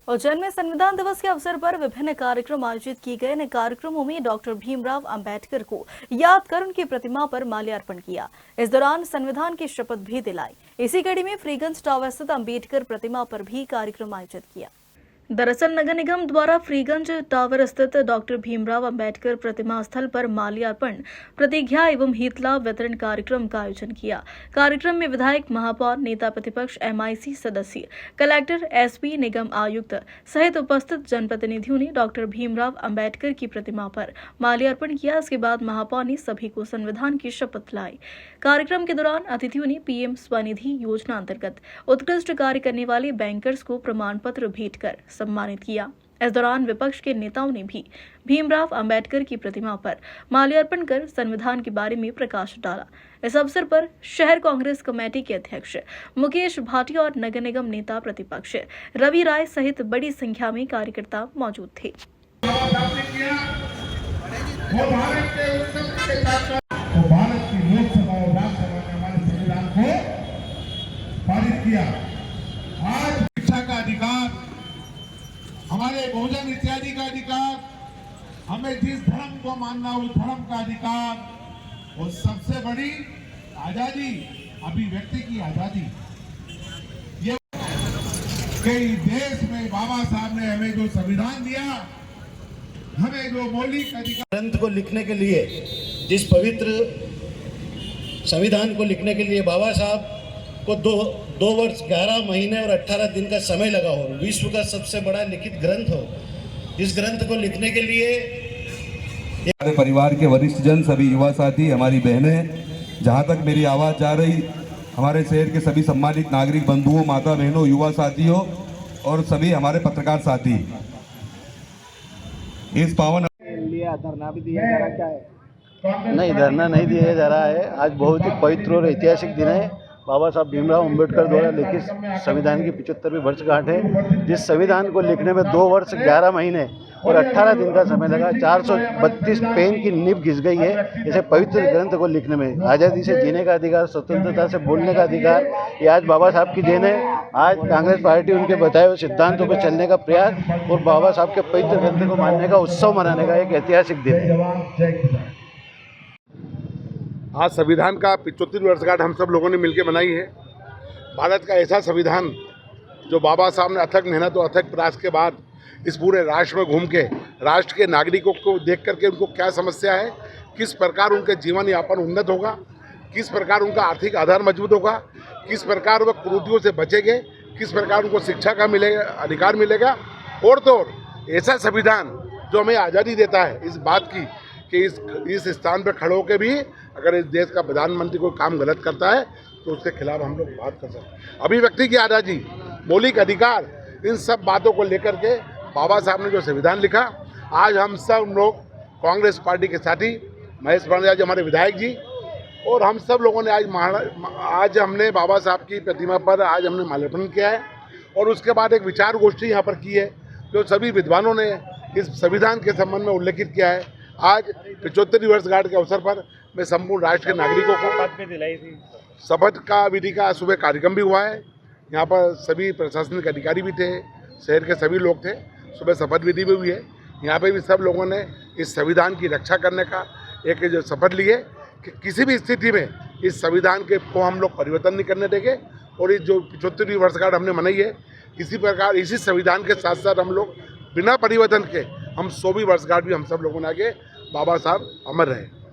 उज्जैन में संविधान दिवस के अवसर पर विभिन्न कार्यक्रम आयोजित किए गए। इन कार्यक्रमों में डॉक्टर भीमराव अंबेडकर को याद कर उनकी प्रतिमा पर माल्यार्पण किया। इस दौरान संविधान की शपथ भी दिलाई। इसी कड़ी में फ्रीगंज टावर स्थित अंबेडकर प्रतिमा पर भी कार्यक्रम आयोजित किया। दरअसल नगर निगम द्वारा फ्रीगंज टावर स्थित डॉक्टर भीमराव अंबेडकर प्रतिमा स्थल पर माल्यार्पण, प्रतिज्ञा एवं हीतलाभ वितरण कार्यक्रम का आयोजन किया। कार्यक्रम में विधायक, महापौर, नेता प्रतिपक्ष, MIC सदस्य, कलेक्टर, SP, निगम आयुक्त सहित उपस्थित जनप्रतिनिधियों ने डॉक्टर भीमराव अंबेडकर की प्रतिमा पर माल्यार्पण किया। इसके बाद महापौर ने सभी को संविधान की शपथ दिलाई। कार्यक्रम के दौरान अतिथियों ने PM स्वनिधि योजना अंतर्गत उत्कृष्ट कार्य करने वाले बैंकर्स को प्रमाण पत्र भेंट कर सम्मानित किया। इस दौरान विपक्ष के नेताओं ने भी भीमराव अंबेडकर की प्रतिमा पर माल्यार्पण कर संविधान के बारे में प्रकाश डाला। इस अवसर पर शहर कांग्रेस कमेटी के अध्यक्ष मुकेश भाटिया और नगर निगम नेता प्रतिपक्ष रवि राय सहित बड़ी संख्या में कार्यकर्ता मौजूद थे। भारत की लोकसभा और राज्यसभा ने हमारे संविधान को पारित किया। आज शिक्षा का अधिकार, हमारे भोजन इत्यादि का अधिकार, हमें जिस धर्म को मानना उस धर्म का अधिकार, और सबसे बड़ी आजादी, अभिव्यक्ति की आजादी। ये कई देश में बाबा साहब ने हमें जो संविधान दिया, हमें जो मौलिक अधिकार, ग्रंथ को लिखने के लिए, जिस पवित्र संविधान को लिखने के लिए बाबा साहब को दो वर्ष 11 महीने और 18 दिन का समय लगा हो, विश्व का सबसे बड़ा लिखित ग्रंथ हो, इस ग्रंथ को लिखने के लिए हमारे परिवार के वरिष्ठ जन, सभी युवा साथी, हमारी बहनें, जहां तक मेरी आवाज़ जा रही, हमारे शहर के सभी सम्मानित नागरिक बंधुओं, माता बहनों, युवा साथियों और सभी हमारे पत्रकार साथी, इस पावन धरना भी दिया जा रहा क्या है? नहीं, धरना नहीं दिया जा रहा है। आज बहुत ही पवित्र और ऐतिहासिक दिन है। बाबा साहब भीमराव अंबेडकर द्वारा लिखित संविधान की 75वीं वर्षगांठ है। जिस संविधान को लिखने में 2 वर्ष 11 महीने और 18 दिन का समय लगा, 432 पेन की नींव घिस गई है इसे पवित्र ग्रंथ को लिखने में। आज़ादी से जीने का अधिकार, स्वतंत्रता से बोलने का अधिकार, ये आज बाबा साहब की देन है। आज कांग्रेस पार्टी उनके बताए हुए सिद्धांतों पर चलने का प्रयास और बाबा साहब के पवित्र ग्रंथ को मानने का उत्सव मनाने का एक ऐतिहासिक दिन है। आज संविधान का 75वीं वर्षगांठ हम सब लोगों ने मिलकर मनाई है। भारत का ऐसा संविधान जो बाबा साहब ने अथक मेहनत और अथक प्रयास के बाद इस पूरे राष्ट्र में घूम के राष्ट्र के नागरिकों को देख करके उनको क्या समस्या है, किस प्रकार उनके जीवन यापन उन्नत होगा, किस प्रकार उनका आर्थिक आधार मजबूत होगा, किस प्रकार वह कुरीतियों से बचेंगे, किस प्रकार उनको शिक्षा का मिलेगा, अधिकार मिलेगा। और तो और ऐसा संविधान जो हमें आज़ादी देता है इस बात की कि इस स्थान पर खड़े होकर भी अगर इस देश का प्रधानमंत्री कोई काम गलत करता है तो उसके खिलाफ हम लोग बात कर सकते हैं। अभिव्यक्ति की आज़ादी, मौलिक अधिकार, इन सब बातों को लेकर के बाबा साहब ने जो संविधान लिखा, आज हम सब लोग कांग्रेस पार्टी के साथी महेश पांडेय जी, हमारे विधायक जी, और हम सब लोगों ने आज हमने बाबा साहब की प्रतिमा पर आज हमने माल्यार्पण किया है। और उसके बाद एक विचार गोष्ठी यहाँ पर की है जो सभी विद्वानों ने इस संविधान के संबंध में उल्लेखित किया है। आज 75वीं वर्षगांठ के अवसर पर मैं संपूर्ण राष्ट्र के नागरिकों को शपथ का विधि का सुबह कार्यक्रम भी हुआ है। यहाँ पर सभी प्रशासनिक अधिकारी भी थे, शहर के सभी लोग थे, सुबह शपथ विधि भी हुई है। यहाँ पे भी सब लोगों ने इस संविधान की रक्षा करने का एक जो शपथ ली है कि किसी भी स्थिति में इस संविधान के को हम लोग परिवर्तन नहीं करने देंगे। और इस जो 75वीं वर्षगांठ हमने मनाई है, इसी प्रकार इसी संविधान के साथ साथ हम लोग बिना परिवर्तन के हम 100वीं वर्षगांठ भी हम सब लोगों ने आगे बाबा साहब अमर रहे।